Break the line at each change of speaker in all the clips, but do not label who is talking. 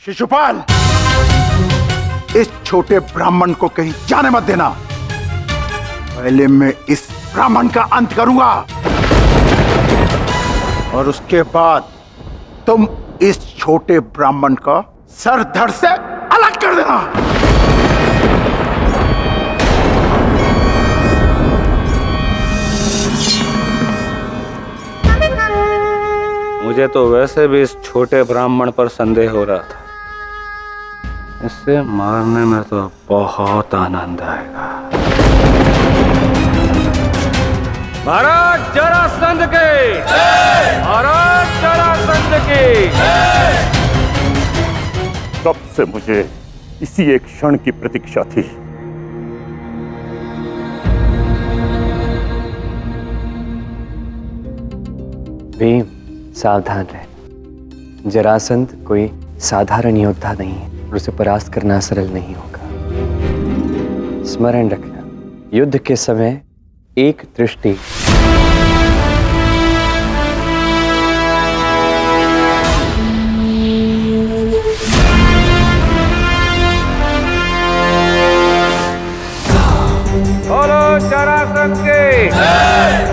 शिशुपाल, इस छोटे ब्राह्मण को कहीं जाने मत देना। पहले मैं इस ब्राह्मण का अंत करूंगा और उसके बाद तुम इस छोटे ब्राह्मण का सर धड़ से अलग कर देना।
मुझे तो वैसे भी इस छोटे ब्राह्मण पर संदेह हो रहा था। इसे मारने में तो बहुत आनंद आएगा। महाराज जरासंध के! महाराज जरासंध के!
कब से मुझे इसी एक क्षण की प्रतीक्षा थी।
भीम, सावधान रहे। जरासंध कोई साधारण योद्धा नहीं है और उसे परास्त करना सरल नहीं होगा। स्मरण रखना, युद्ध के समय एक दृष्टि
बोलो जरासंध के!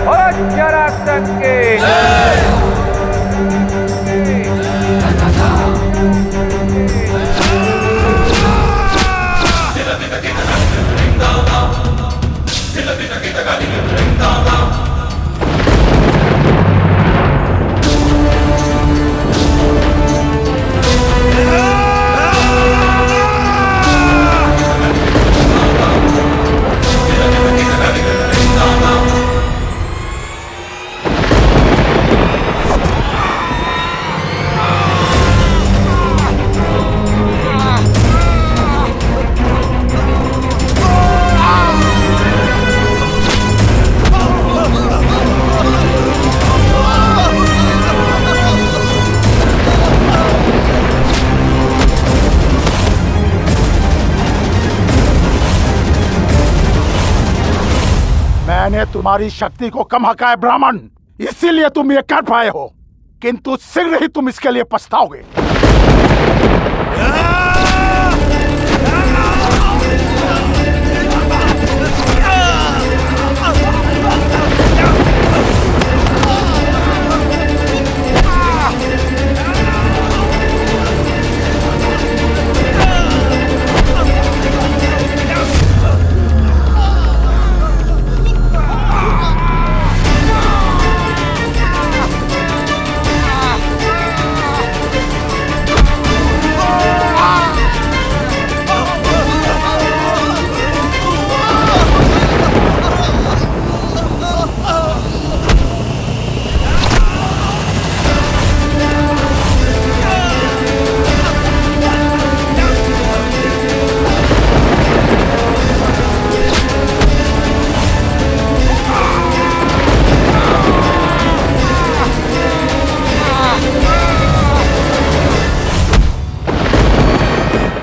बोलो जरासंध के!
मैंने तुम्हारी शक्ति को कम आंका है ब्राह्मण, इसीलिए तुम ये कर पाए हो, किंतु शीघ्र ही तुम इसके लिए पछताओगे।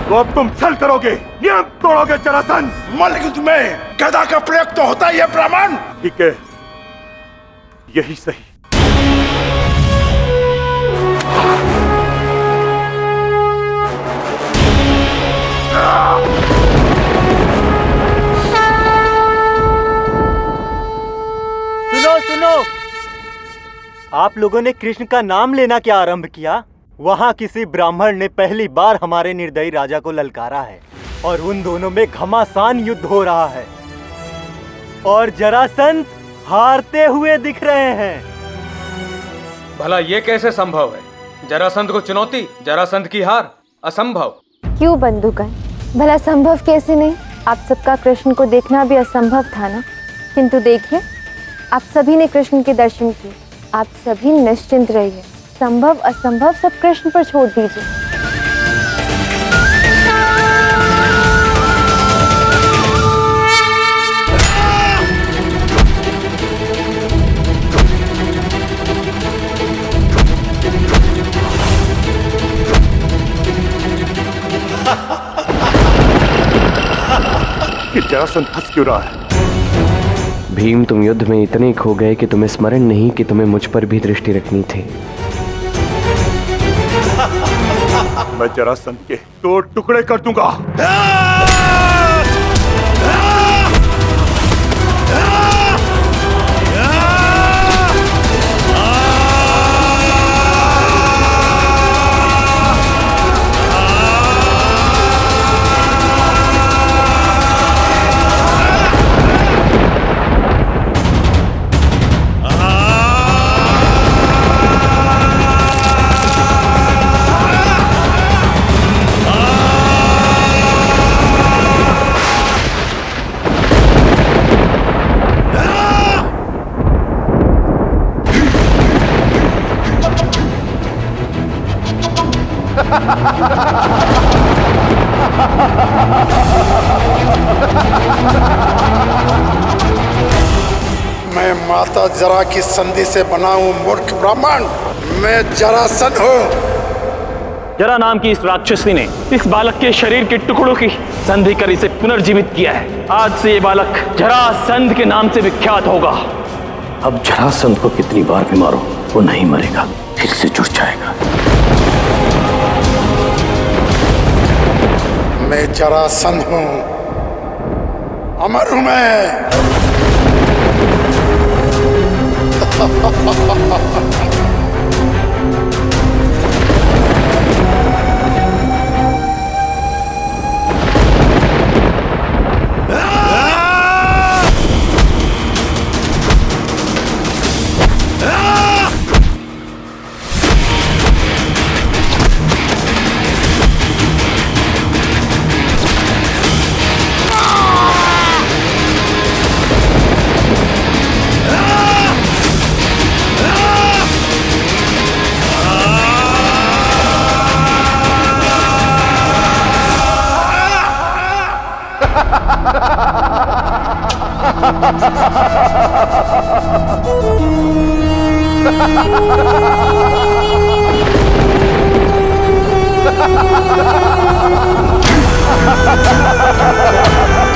तो अब तुम छल करोगे, नियम तोड़ोगे जरासंध।
मलिक तुम्हें गदा का प्रयोग तो होता ही है ब्राह्मण।
ठीक है, यही सही।
सुनो सुनो, आप लोगों ने कृष्ण का नाम लेना क्या आरंभ किया? वहां किसी ब्राह्मण ने पहली बार हमारे निर्दयी राजा को ललकारा है और उन दोनों में घमासान युद्ध हो रहा है और जरासंध हारते हुए दिख रहे हैं।
भला ये कैसे संभव है? जरासंध को चुनौती, जरासंध की हार, असंभव।
क्यों बंधुगण, भला संभव कैसे नहीं? आप सबका कृष्ण को देखना भी असंभव था ना। किंतु देखिए, आप सभी ने कृष्ण के दर्शन किए। आप सभी निश्चिंत रहिए, संभव असंभव सब कृष्ण पर छोड़ दीजिए।
कि जरासंध हंस क्यों रहा है?
भीम, तुम युद्ध में इतने खो गए कि तुम्हें स्मरण नहीं कि तुम्हें मुझ पर भी दृष्टि रखनी थी।
मैं जरासंध के 2 टुकड़े कर दूंगा।
मैं माता जरा की संधि से बना हूं मूर्ख ब्राह्मण। मैं जरासंध हूं।
जरा नाम की इस राक्षसी ने इस बालक के शरीर के टुकड़ों की संधि कर इसे पुनर्जीवित किया है। आज से ये बालक जरासंध के नाम से विख्यात होगा।
अब जरासंध को कितनी बार भी मारो वो नहीं मरेगा, फिर से जुड़ जाएगा।
मैं जरासंध हूं, अमर हूं मैं।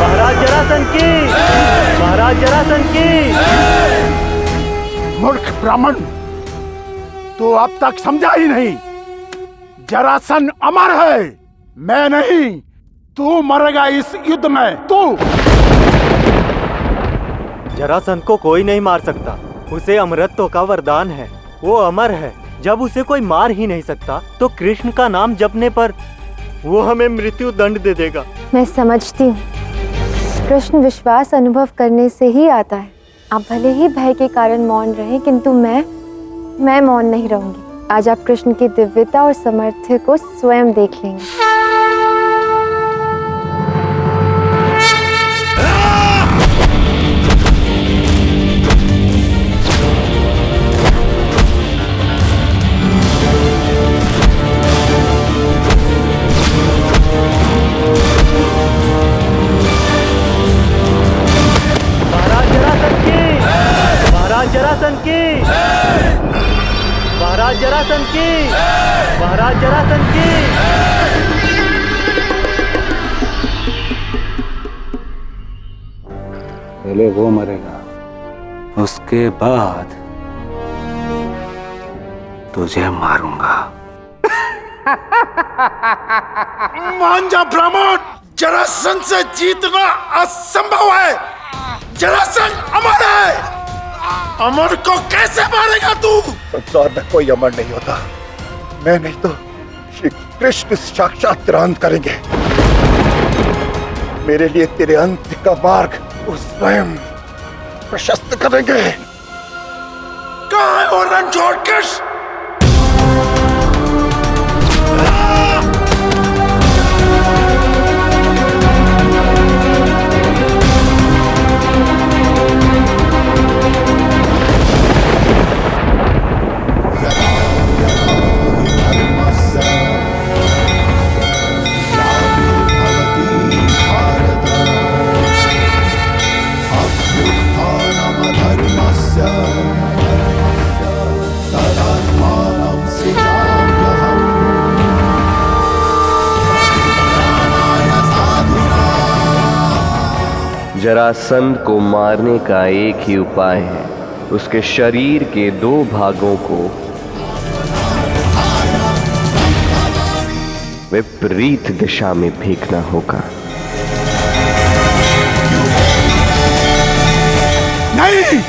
महाराज जरासंध की, महाराज जरासंध की।
मूर्ख ब्राह्मण, तो अब तक समझा ही नहीं। जरासंध अमर है, मैं नहीं। तू मरेगा इस युद्ध में, तू।
जरासंध को कोई नहीं मार सकता, उसे अमरत्व का वरदान है। वो अमर है। जब उसे कोई मार ही नहीं सकता तो कृष्ण का नाम जपने पर वो हमें मृत्यु दंड दे देगा।
मैं समझती हूँ, कृष्ण विश्वास अनुभव करने से ही आता है। आप भले ही भय के कारण मौन रहे, किंतु मैं मौन नहीं रहूंगी। आज आप कृष्ण की दिव्यता और सामर्थ्य को स्वयं देख लेंगे।
जरासंध की, महाराज जरासंध की, महाराज जरासंध की।
पहले वो मरेगा, उसके बाद तुझे मारूंगा।
मान जा ब्राह्मण, जरासंध से जीतना असंभव है। जरासंध अमर है। अमर को कैसे मारेगा तू?
संसार में कोई अमर नहीं होता। मैं नहीं तो श्री कृष्ण साक्षात तेरा अंत करेंगे। मेरे लिए तेरे अंत का मार्ग वो स्वयं प्रशस्त करेंगे।
कहाँ है वो रणछोड़ कृष्ण?
जरासंध को मारने का एक ही उपाय है, उसके शरीर के 2 भागों को विपरीत दिशा में फेंकना होगा।
नहीं,